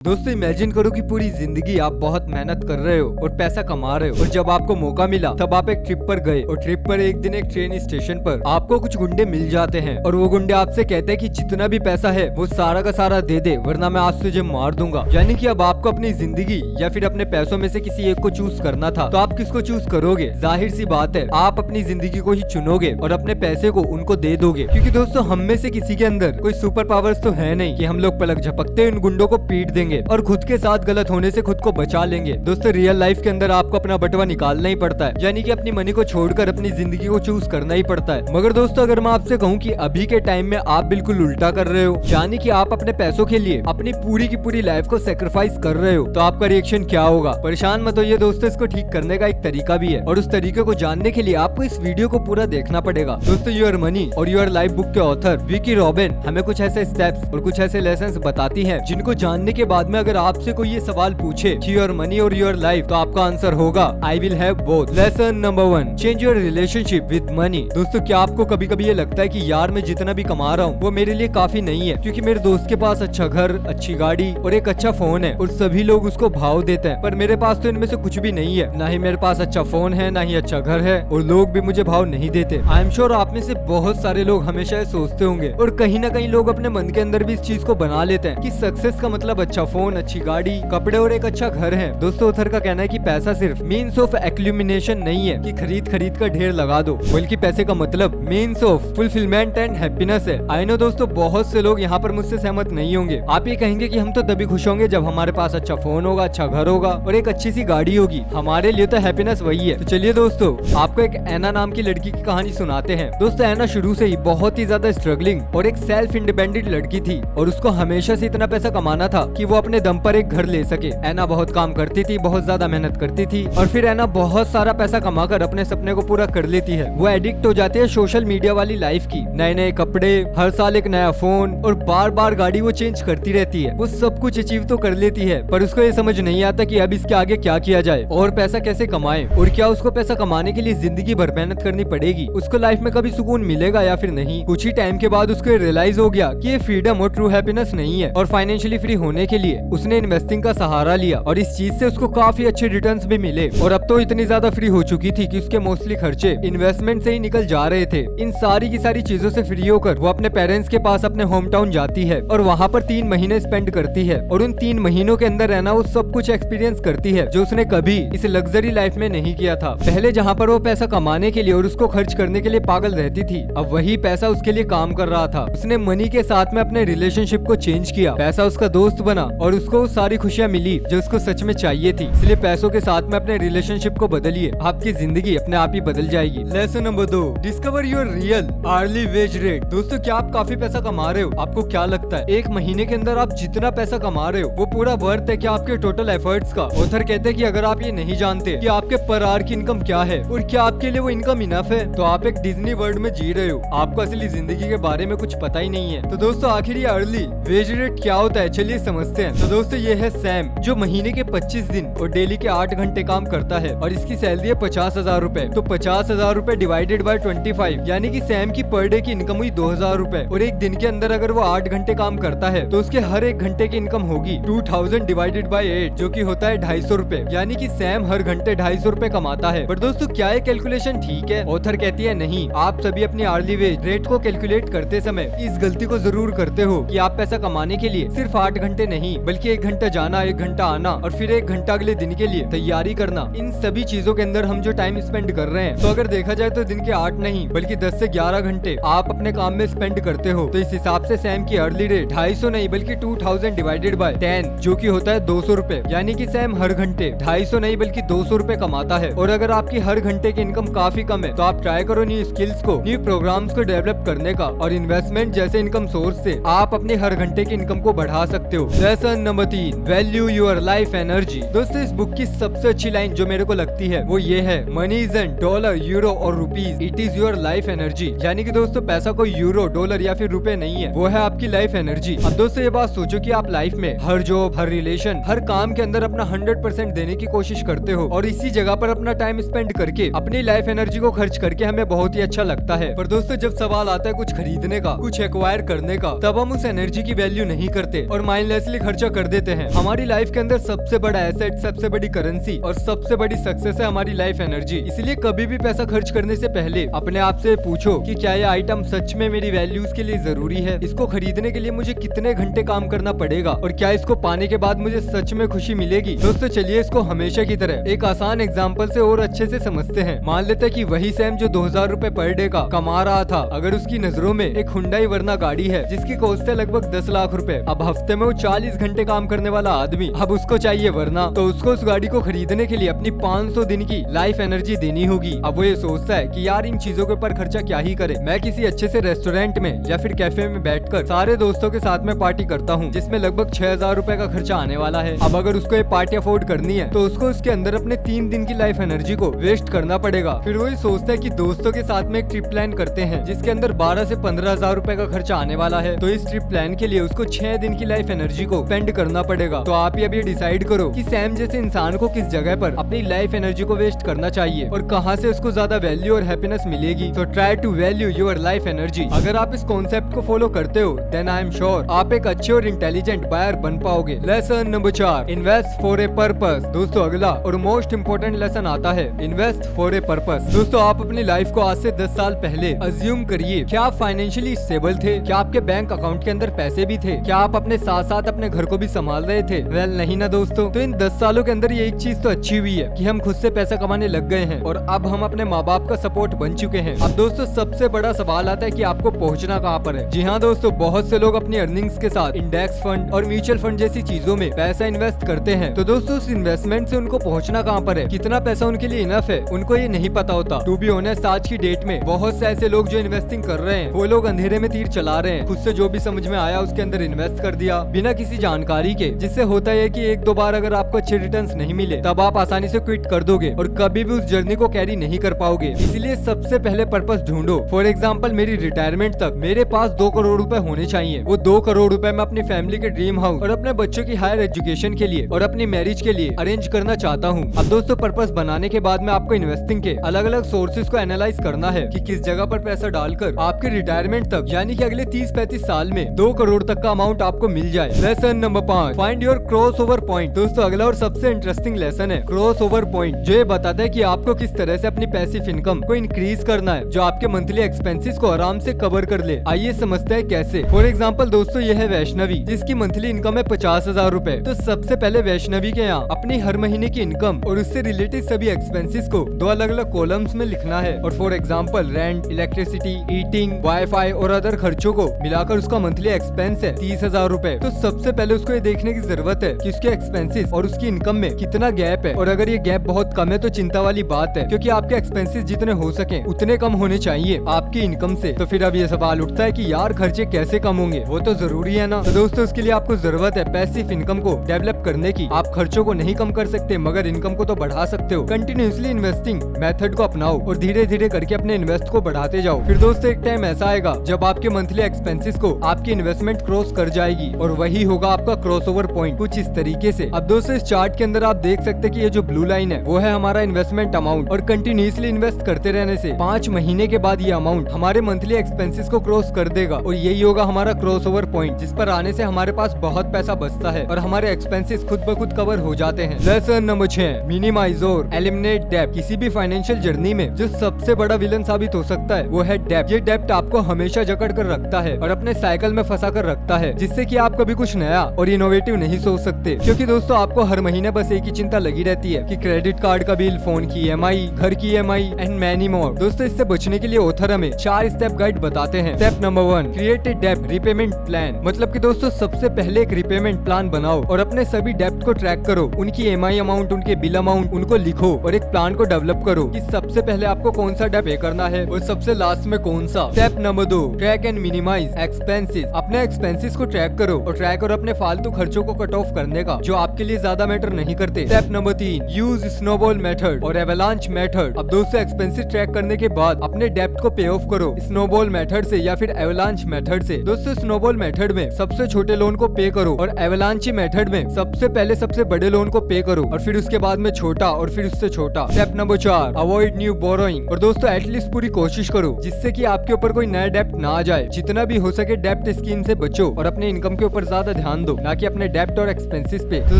दोस्तों इमेजिन करो कि पूरी जिंदगी आप बहुत मेहनत कर रहे हो और पैसा कमा रहे हो और जब आपको मौका मिला तब आप एक ट्रिप पर गए और ट्रिप पर एक दिन एक ट्रेन स्टेशन पर आपको कुछ गुंडे मिल जाते हैं और वो गुंडे आपसे कहते हैं कि जितना भी पैसा है वो सारा का सारा दे दे वरना मैं आज तुझे मार दूंगा। यानी कि अब आपको अपनी जिंदगी या फिर अपने पैसों में से किसी एक को चूज करना था, तो आप किसको चूज करोगे? जाहिर सी बात है आप अपनी जिंदगी को ही चुनोगे और अपने पैसे को उनको दे दोगे, क्योंकि दोस्तों हम में से किसी के अंदर कोई सुपर पावर्स तो है नहीं कि हम लोग पलक झपकते उन गुंडों को पीट देंगे और खुद के साथ गलत होने से खुद को बचा लेंगे। दोस्तों रियल लाइफ के अंदर आपको अपना बटवा निकालना ही पड़ता है, यानी कि अपनी मनी को छोड़कर अपनी जिंदगी को चूज करना ही पड़ता है। मगर दोस्तों अगर मैं आपसे कहूँ कि अभी के टाइम में आप बिल्कुल उल्टा कर रहे हो, यानी कि आप अपने पैसों के लिए अपनी पूरी की पूरी लाइफ को सेक्रीफाइस कर रहे हो, तो आपका रिएक्शन क्या होगा? परेशान मत होइए दोस्तों, इसको ठीक करने का एक तरीका भी है और उस तरीके को जानने के लिए आपको इस वीडियो को पूरा देखना पड़ेगा। दोस्तों योर मनी और योर लाइफ बुक के ऑथर विकी रॉबिन हमें कुछ ऐसे स्टेप्स और कुछ ऐसे लेसन्स बताती है जिनको जानने के बाद में अगर आपसे कोई ये सवाल पूछे कि योर मनी और योर लाइफ, तो आपका आंसर होगा I will have both. Lesson number 1, change your relationship with money. दोस्तों क्या आपको कभी कभी ये लगता है कि यार मैं जितना भी कमा रहा हूँ वो मेरे लिए काफी नहीं है, क्योंकि मेरे दोस्त के पास अच्छा घर, अच्छी गाड़ी और एक अच्छा फोन है और सभी लोग उसको भाव देते हैं, पर मेरे पास तो इनमें से कुछ भी नहीं है। ना ही मेरे पास अच्छा फोन है, ना ही अच्छा घर है और लोग भी मुझे भाव नहीं देते। आई एम श्योर आप में से बहुत सारे लोग हमेशा ये सोचते होंगे और कहीं ना कहीं लोग अपने मन के अंदर भी इस चीज को बना लेते हैं कि सक्सेस का मतलब अच्छा फोन, अच्छी गाड़ी, कपड़े और एक अच्छा घर है। दोस्तों ऑथर का कहना है कि पैसा सिर्फ मीन्स ऑफ एक्लुमिनेशन नहीं है कि खरीद खरीद कर ढेर लगा दो, बल्कि पैसे का मतलब means of fulfilment and happiness है। आई नो दोस्तों बहुत से लोग यहाँ पर मुझसे सहमत नहीं होंगे। आप ये कहेंगे कि हम तो तभी खुश होंगे जब हमारे पास अच्छा फोन होगा, अच्छा घर होगा और एक अच्छी सी गाड़ी होगी। हमारे लिए तो हैप्पीनेस वही है। तो चलिए दोस्तों आपको एक ऐना नाम की लड़की की कहानी सुनाते हैं। दोस्तों ऐना शुरू से ही बहुत ही ज्यादा स्ट्रगलिंग और एक सेल्फ इंडिपेंडेंट लड़की थी और उसको हमेशा से इतना पैसा कमाना था कि वो अपने दम पर एक घर ले सके। ऐना बहुत काम करती थी, बहुत ज्यादा मेहनत करती थी और फिर ऐना बहुत सारा पैसा कमाकर अपने सपने को पूरा कर लेती है। वो एडिक्ट हो जाती है सोशल मीडिया वाली लाइफ की। नए नए कपड़े, हर साल एक नया फोन और बार बार गाड़ी वो चेंज करती रहती है। वो सब कुछ अचीव तो कर लेती है पर उसको ये समझ नहीं आता कि अब इसके आगे क्या किया जाए और पैसा कैसे कमाए और क्या उसको पैसा कमाने के लिए जिंदगी भर मेहनत करनी पड़ेगी। उसको लाइफ में कभी सुकून मिलेगा या फिर नहीं। कुछ ही टाइम के बाद उसको रियलाइज हो गया कि ये फ्रीडम और ट्रू हैप्पीनेस नहीं है और फाइनेंशियली फ्री होने के लिए उसने इन्वेस्टिंग का सहारा लिया और इस चीज से उसको काफी अच्छे रिटर्न्स भी मिले और अब तो इतनी ज्यादा फ्री हो चुकी थी कि उसके मोस्टली खर्चे इन्वेस्टमेंट से ही निकल जा रहे थे। इन सारी की सारी चीजों से फ्री होकर वो अपने पेरेंट्स के पास अपने होम टाउन जाती है और वहाँ पर 3 महीने स्पेंड करती है और उन 3 महीनों के अंदर रहना वो सब कुछ एक्सपीरियंस करती है जो उसने कभी इस लग्जरी लाइफ में नहीं किया था। पहले जहाँ पर वो पैसा कमाने के लिए और उसको खर्च करने के लिए पागल रहती थी, अब वही पैसा उसके लिए काम कर रहा था। उसने मनी के साथ में अपने रिलेशनशिप को चेंज किया। पैसा उसका दोस्त बना और उसको सारी खुशियाँ मिली जो उसको सच में चाहिए थी। इसलिए पैसों के साथ में अपने रिलेशनशिप को बदलिए, आपकी जिंदगी अपने आप ही बदल जाएगी। Lesson number 2, discover your real early wage rate. दोस्तों क्या आप काफी पैसा कमा रहे हो? आपको क्या लगता है एक महीने के अंदर आप जितना पैसा कमा रहे हो वो पूरा वर्थ है क्या आपके टोटल एफर्ट्स का? ऑथर कहते हैं कि अगर आप ये नहीं जानते कि आपके पर आवर की इनकम क्या है और क्या आपके लिए वो इनकम इनफ है, तो आप एक डिज्नी वर्ल्ड में जी रहे हो। आपको असली जिंदगी के बारे में कुछ पता ही नहीं है। तो दोस्तों आखिर ये अर्ली वेज रेट क्या होता है, चलिए समझते हैं। तो दोस्तों ये है सैम जो महीने के 25 दिन और डेली के 8 घंटे काम करता है और इसकी सैलरी है 50,000 रूपए। तो 50,000 रूपए डिवाइडेड बाय 25 यानी कि सैम की पर डे की इनकम हुई 2,000 रूपए और एक दिन के अंदर अगर वो 8 घंटे काम करता है तो उसके हर एक घंटे की इनकम होगी 2000 डिवाइडेड बाय 8 जो कि होता है 250 रूपए। यानी कि सैम हर घंटे 250 रूपए कमाता है। पर दोस्तों क्या ये कैलकुलेशन ठीक है? ऑथर कहती है नहीं। आप सभी अपनी अर्ली वेज रेट को कैलकुलेट करते समय इस गलती को जरूर करते हो कि आप पैसा कमाने के लिए सिर्फ 8 घंटे नहीं बल्कि 1 घंटा जाना, 1 घंटा आना और फिर 1 घंटा अगले दिन के लिए तैयारी करना, इन सभी चीजों के अंदर हम जो टाइम स्पेंड कर रहे हैं, तो अगर देखा जाए तो दिन के 8 नहीं बल्कि 10 से 11 घंटे आप अपने काम में स्पेंड करते हो। तो इस हिसाब से सैम की अर्ली रेट 250 नहीं बल्कि 2000 डिवाइडेड बाय 10 जो कि होता है 200 रूपए। यानी कि सैम हर घंटे 250 नहीं बल्कि 200 रूपए कमाता है। और अगर आपकी हर घंटे की इनकम काफी कम है तो आप ट्राई करो न्यू स्किल्स को, न्यू प्रोग्राम्स को डेवलप करने का और इन्वेस्टमेंट जैसे इनकम सोर्स से आप अपने हर घंटे की इनकम को बढ़ा सकते हो। Lesson number 3, value your life energy. दोस्तों इस बुक की सबसे अच्छी लाइन जो मेरे को लगती है वो ये है, मनी इजंट डॉलर, यूरो और rupees, it is your life energy. यानी कि दोस्तों पैसा कोई यूरो, डॉलर या फिर रुपए नहीं है, वो है आपकी लाइफ एनर्जी। अब दोस्तों ये बात सोचो कि आप लाइफ में हर जॉब, हर रिलेशन, हर काम के अंदर अपना 100% देने की कोशिश करते हो और इसी जगह पर अपना टाइम स्पेंड करके अपनी लाइफ एनर्जी को खर्च करके हमें बहुत ही अच्छा लगता है। पर दोस्तों जब सवाल आता है कुछ खरीदने का, कुछ एक्वायर करने का, तब हम उस एनर्जी की वैल्यू नहीं करते और माइंडलेसली खर्चा कर देते हैं। हमारी लाइफ के अंदर सबसे बड़ा एसेट, सबसे बड़ी करेंसी और सबसे बड़ी सक्सेस है हमारी लाइफ एनर्जी। इसलिए कभी भी पैसा खर्च करने से पहले अपने आप से पूछो कि क्या ये आइटम सच में मेरी वैल्यूज के लिए जरूरी है, इसको खरीदने के लिए मुझे कितने घंटे काम करना पड़ेगा और क्या इसको पाने के बाद मुझे सच में खुशी मिलेगी। दोस्तों चलिए इसको हमेशा की तरह एक आसान एग्जाम्पल से और अच्छे से समझते हैं। मान लेते हैं कि वही सैम जो 2000 रुपए पर डे का कमा रहा था, अगर उसकी नजरों में एक हुंडई वर्ना गाड़ी है जिसकी कॉस्ट है लगभग 10 लाख रुपए। अब हफ्ते में वो 40 घंटे काम करने वाला आदमी, अब उसको चाहिए वर्ना, तो उसको उस गाड़ी को खरीदने के लिए अपनी 500 दिन की लाइफ एनर्जी देनी होगी। अब वो ये सोचता है कि यार इन चीजों के ऊपर खर्चा क्या ही करे, मैं किसी अच्छे से रेस्टोरेंट में या फिर कैफे में बैठकर सारे दोस्तों के साथ में पार्टी करता हूँ जिसमें लगभग 6000 रुपए का खर्चा आने वाला है। अब अगर उसको ये पार्टी अफोर्ड करनी है तो उसको उसके अंदर अपने 3 दिन की लाइफ एनर्जी को वेस्ट करना पड़ेगा। फिर वो ये सोचता है कि दोस्तों के साथ में एक ट्रिप प्लान करते हैं जिसके अंदर 12 से 15,000 रुपए का खर्चा आने वाला है। तो इस ट्रिप प्लान के लिए उसको 6 दिन की लाइफ एनर्जी को स्पेंड करना पड़ेगा। तो आप अभी डिसाइड करो कि सैम जैसे इंसान को किस जगह पर अपनी लाइफ एनर्जी को वेस्ट करना चाहिए और कहां से उसको ज्यादा वैल्यू और हैप्पीनेस मिलेगी। तो try to value your life energy. अगर आप इस कॉन्सेप्ट को फॉलो करते हो देन आई एम श्योर आप एक अच्छे और इंटेलिजेंट बायर बन पाओगे। Lesson number 4, invest for a purpose. दोस्तों अगला और मोस्ट इम्पोर्टेंट लेसन आता है इन्वेस्ट फॉर ए पर्पस। दोस्तों आप अपनी लाइफ को आज से 10 साल पहले अज्यूम करिए, क्या आप फाइनेंशियली स्टेबल थे, क्या आपके बैंक अकाउंट के अंदर पैसे भी थे, क्या आप अपने साथ साथ अपने घर को भी संभाल रहे थे। वेल नहीं ना दोस्तों। तो इन 10 सालों के अंदर ये एक चीज तो अच्छी हुई है कि हम खुद से पैसा कमाने लग गए हैं और अब हम अपने माँ बाप का सपोर्ट बन चुके हैं। अब दोस्तों सबसे बड़ा सवाल आता है कि आपको पहुँचना कहाँ पर है। जी हाँ दोस्तों, बहुत से लोग अपनी अर्निंग्स के साथ इंडेक्स फंड और म्यूचुअल फंड जैसी चीजों में पैसा इन्वेस्ट करते हैं। तो दोस्तों उस इन्वेस्टमेंट से उनको पहुँचना कहाँ पर है, कितना पैसा उनके लिए इनफ है, उनको ये नहीं पता होता। टू बी ऑनेस्ट आज की डेट में बहुत से ऐसे लोग जो इन्वेस्टिंग कर रहे हैं वो लोग अंधेरे में तीर चला रहे हैं, खुद से जो भी समझ में आया उसके अंदर इन्वेस्ट कर दिया बिना किसी जानकारी के। जिससे होता है कि 1-2 बार अगर आपको अच्छे रिटर्न्स नहीं मिले तब आप आसानी से क्विट कर दोगे और कभी भी उस जर्नी को कैरी नहीं कर पाओगे। इसलिए सबसे पहले पर्पस ढूंढो। फॉर एग्जाम्पल मेरी रिटायरमेंट तक मेरे पास 2 करोड़ रुपए होने चाहिए। वो 2 करोड़ रुपए मैं अपनी फैमिली के ड्रीम हाउस और अपने बच्चों की हायर एजुकेशन के लिए और अपनी मैरिज के लिए अरेंज करना चाहता हूँ। अब दोस्तों पर्पस बनाने के बाद में आपको इन्वेस्टिंग के अलग अलग सोर्सेज को एनालाइज करना है कि किस जगह पर पैसा डालकर आपके रिटायरमेंट तक यानी कि अगले 30-35 साल में 2 करोड़ तक का अमाउंट आपको मिल जाए। Lesson number 5, find your cross over point. दोस्तों अगला और सबसे इंटरेस्टिंग लेसन है क्रॉस ओवर पॉइंट, जो ये बताता है कि आपको किस तरह से अपनी पैसिव इनकम को इंक्रीज करना है जो आपके मंथली एक्सपेंसेस को आराम से कवर कर ले। आइए समझते हैं कैसे। फॉर एग्जाम्पल दोस्तों ये है वैष्णवी जिसकी मंथली इनकम है 50,000 रुपए। तो सबसे पहले वैष्णवी के यहाँ अपनी हर महीने की इनकम और उससे रिलेटेड सभी एक्सपेंसेस को 2 अलग अलग कॉलम्स में लिखना है। और for example rent, electricity, eating, wifi और अदर खर्चों को मिलाकर उसका मंथली एक्सपेंस है 30,000 रुपए। तो सबसे पहले उसको ये देखने की जरूरत है कि उसके एक्सपेंसेस और उसकी इनकम में कितना गैप है। और अगर ये गैप बहुत कम है तो चिंता वाली बात है, क्योंकि आपके एक्सपेंसेस जितने हो सके उतने कम होने चाहिए आपकी इनकम से। तो फिर अब ये सवाल उठता है कि यार खर्चे कैसे कम होंगे, वो तो जरूरी है ना। तो दोस्तों उसके लिए आपको जरूरत है पैसिव इनकम को डेवलप करने की। आप खर्चों को नहीं कम कर सकते मगर इनकम को तो बढ़ा सकते हो। कंटिन्यूअसली इन्वेस्टिंग मेथड को अपनाओ और धीरे धीरे करके अपने इन्वेस्ट को बढ़ाते जाओ। फिर दोस्तों एक टाइम ऐसा आएगा जब आपके मंथली एक्सपेंसेस को आपकी इन्वेस्टमेंट क्रॉस कर जाएगी और वही होगा आपका क्रॉस ओवर पॉइंट कुछ इस तरीके से। अब दोस्तों इस चार्ट के अंदर आप देख सकते हैं कि ये जो ब्लू लाइन है वो है हमारा इन्वेस्टमेंट अमाउंट और कंटिन्यूअसली इन्वेस्ट करते रहने से 5 महीने के बाद ये अमाउंट हमारे मंथली एक्सपेंसेस को क्रॉस कर देगा और यही होगा हमारा क्रॉस ओवर पॉइंट, जिस पर आने से हमारे पास बहुत पैसा बचता है और हमारे एक्सपेंसेस खुद ब खुद कवर हो जाते हैं। लेसन नंबर 6, मिनिमाइज और एलिमिनेट डेब्ट। किसी भी फाइनेंशियल जर्नी में जो सबसे बड़ा विलन साबित हो सकता है वो है डेब्ट। ये डेब्ट आपको हमेशा जकड़ कर रखता है और अपने साइकिल में फंसा कर रखता है, जिससे कि आप कभी कुछ नया और इनोवेटिव नहीं सोच सकते। क्योंकि दोस्तों आपको हर महीने बस एक ही चिंता लगी रहती है कि क्रेडिट कार्ड का बिल, फोन की EMI, घर की EMI एंड मैनी मोर। दोस्तों इससे बचने के लिए ऑथर हमें 4 स्टेप गाइड बताते हैं। स्टेप नंबर 1, क्रिएट ए डेब्ट रिपेमेंट प्लान। मतलब कि दोस्तों सबसे पहले एक रिपेमेंट प्लान बनाओ और अपने सभी डेब्ट को ट्रैक करो, उनकी EMI अमाउंट, उनके बिल अमाउंट, उनको लिखो और एक प्लान को डेवलप करो कि सबसे पहले आपको कौन सा डेब्ट पे करना है और सबसे लास्ट में कौन सा। Step number 2, track and minimise expenses. अपने एक्सपेंसेस को ट्रैक करो और ट्रैक और अपने फालतू खर्चों को कट ऑफ करने का जो आपके लिए ज्यादा मैटर नहीं करते। Step number 3, use snowball method और एवलांच मेथड। अब दोस्तों एक्सपेंसेस ट्रैक करने के बाद अपने डेब्ट को पे ऑफ करो स्नोबॉल मेथड से या फिर एवलांच मेथड से। दोस्तों स्नोबॉल मेथड में सबसे छोटे लोन को पे करो और एवलांच मेथड में सबसे पहले सबसे बड़े लोन को पे करो और फिर उसके बाद में छोटा और फिर उससे छोटा। Step number 4, avoid new borrowing. और दोस्तों एटलीस्ट पूरी कोशिश करो जिससे कि आपके ऊपर कोई नया डेब्ट ना आ जाए। जितना भी हो सके डेब्ट स्कीम से बचो और अपने इनकम के ऊपर ज्यादा ध्यान ध्यान दो, ना कि अपने डेप्ट और एक्सपेंसेस पे। तो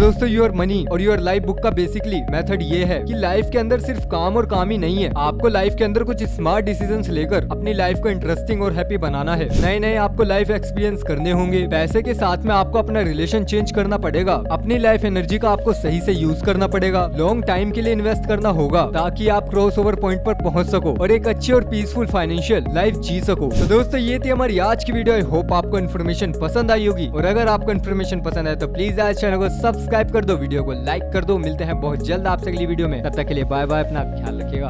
दोस्तों योर मनी और योर लाइफ बुक का बेसिकली मेथड ये है कि लाइफ के अंदर सिर्फ काम और काम ही नहीं है, आपको लाइफ के अंदर कुछ स्मार्ट डिसीजंस लेकर अपनी लाइफ को इंटरेस्टिंग और हैप्पी बनाना है। नए नए आपको लाइफ एक्सपीरियंस करने होंगे। पैसे के साथ में आपको अपना रिलेशन चेंज करना पड़ेगा, अपनी लाइफ एनर्जी का आपको सही से यूज करना पड़ेगा, लॉन्ग टाइम के लिए इन्वेस्ट करना होगा ताकि आप क्रॉस ओवर पॉइंट पर पहुंच सको और एक अच्छी और पीसफुल फाइनेंशियल लाइफ जी सको। तो दोस्तों ये थी हमारी आज की वीडियो। आई होप आपको इन्फॉर्मेशन पसंद आई होगी, और अगर आपको इन्फॉर्मेशन पसंद आए तो प्लीज आज चैनल को सब्सक्राइब कर दो, वीडियो को लाइक कर दो। मिलते हैं बहुत जल्द आपसे अगली वीडियो में, तब तक के लिए बाय बाय, अपना ख्याल रखिएगा।